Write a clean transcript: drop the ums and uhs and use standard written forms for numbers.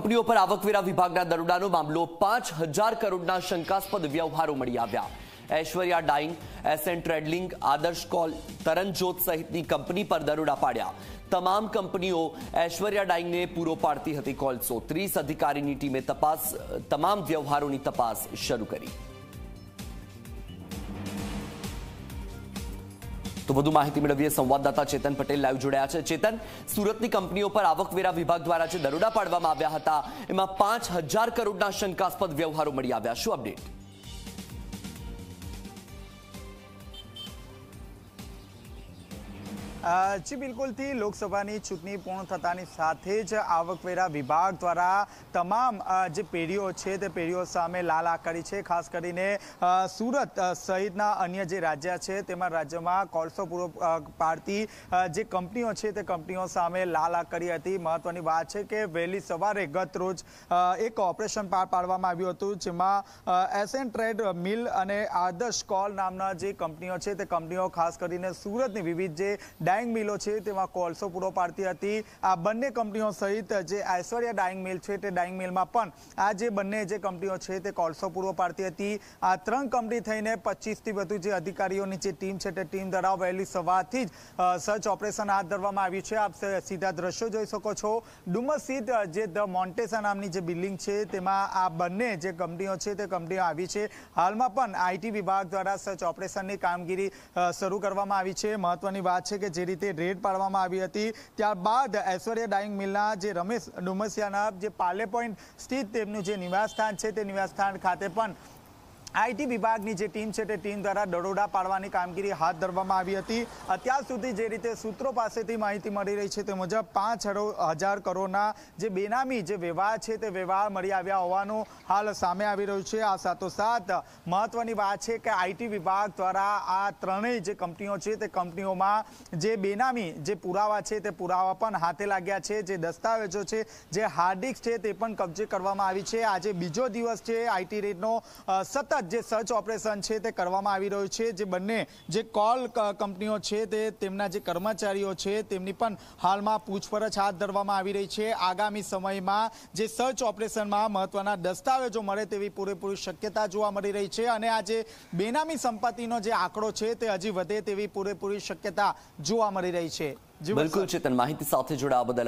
કંપનીઓ પર આવકવેરા વિભાગના દરોડાનો મામલો 5,000 કરોડના શંકાસ્પદ વ્યવહારો મળી આવ્યા। ઐશ્વર્યા ડાઇંગ, એસએન ટ્રેડલિંગ, આદર્શ કોલ, તરણજોત સહિતની કંપની પર દરોડા પાડ્યા। તમામ કંપનીઓ ઐશ્વર્યા ડાઇંગને પૂરો પાડતી હતી કોલસો। 30 અધિકારીની ટીમે તમામ વ્યવહારોની તપાસ શરૂ કરી। તો વધુ માહિતી મેળવીએ સંવાદદાતા ચેતન પટેલ લાઈવ જોડાયા છે। ચેતન, સુરતની કંપનીઓ પર આવકવેરા વિભાગ દ્વારા જે દરોડા પાડવામાં આવ્યા હતા એમાં 5,000 કરોડના શંકાસ્પદ વ્યવહારો મળી આવ્યા। શું અપડેટ? જી બિલકુલથી લોકસભાની ચૂંટણી પૂર્ણ થતાની સાથે જ આવકવેરા વિભાગ દ્વારા તમામ જે પેઢીઓ છે તે પેઢીઓ સામે લાલ આંખ કરી છે। ખાસ કરીને સુરત સહિતના અન્ય જે રાજ્ય છે તેમાં રાજ્યમાં કોલસો પૂરો પાડતી જે કંપનીઓ છે તે કંપનીઓ સામે લાલ આંખ કરી હતી। મહત્વની વાત છે કે વહેલી સવારે ગત રોજ એક ઓપરેશન પાર પાડવામાં આવ્યું હતું, જેમાં એસએન ટ્રેડ મિલ અને આદર્શ કોલ નામના જે કંપનીઓ છે તે કંપનીઓ ખાસ કરીને સુરતની વિવિધ જે ડાઇંગ મિલો છે તેમાં કોલસો પૂરો પાડતી હતી। આ બંને કંપનીઓ સહિત જે ઐશ્વર્યા ડાઇંગ મિલ છે તે ડાઇંગ મિલમાં પણ આ જે બંને જે કંપનીઓ છે તે કોલસો પૂરો પાડતી હતી। આ ત્રણ કંપની થઈને 25થી વધુ જે અધિકારીઓની જે ટીમ છે તે ટીમ દ્વારા વહેલી સવારથી જ સર્ચ ઓપરેશન હાથ ધરવામાં આવ્યું છે। આપ સીધા દ્રશ્યો જોઈ શકો છો। ડુમસ સ્થિત જે ધ મોન્ટેસા નામની જે બિલ્ડિંગ છે તેમાં આ બંને જે કંપનીઓ છે તે કંપનીઓ આવી છે। હાલમાં પણ આઈટી વિભાગ દ્વારા સર્ચ ઓપરેશનની કામગીરી શરૂ કરવામાં આવી છે। મહત્વની વાત છે કે જે રીતે રેડ પાડવામાં આવી હતી ત્યારબાદ ઐશ્વર્યા ડાઇંગ મિલના જે રમેશ ડુમસિયાના જે પાર્લે પોઈન્ટ સ્થિત તેમનું જે નિવાસસ્થાન છે તે નિવાસસ્થાન ખાતે પણ આઈટી વિભાગની જે ટીમ છે તે ટીમ દ્વારા દરોડા પાડવાની કામગીરી હાથ ધરવામાં આવી હતી। અત્યાર સુધી જે રીતે સૂત્રો પાસેથી માહિતી મળી રહી છે તે મુજબ 5,000 કરોડના જે બેનામી જે વ્યવહાર છે તે વ્યવહાર મળી આવ્યા હોવાનું હાલ સામે આવી રહ્યું છે। આ સાથોસાથ મહત્વની વાત છે કે આઈટી વિભાગ દ્વારા આ ત્રણેય જે કંપનીઓ છે તે કંપનીઓમાં જે બેનામી જે પુરાવા છે તે પુરાવા પણ હાથે લાગ્યા છે। જે દસ્તાવેજો છે, જે હાર્ડ ડિસ્ક છે તે પણ કબજે કરવામાં આવી છે। આજે બીજો દિવસ છે આઈટી રેડનો સતત જે સર્ચ ઓપરેશન છે તે કરવામાં આવી રહ્યું છે। જે બંને જે કોલ કંપનીઓ છે તે તેમના જે કર્મચારીઓ છે તેમની પણ હાલમાં પૂછપરછ હાથ ધરવામાં આવી રહી છે। આગામી સમયમાં જે સર્ચ ઓપરેશનમાં મહત્વના દસ્તાવેજો મળે તેવી પૂરેપૂરી શક્યતા જોવા મળી રહી છે અને આ જે બેનામી સંપત્તિનો જે આંકડો છે તે હજી વધે તેવી પૂરેપૂરી શક્યતા જોવા મળી રહી છે। બિલકુલ ચેતન, માહિતી સાથે જોડાવા બદલ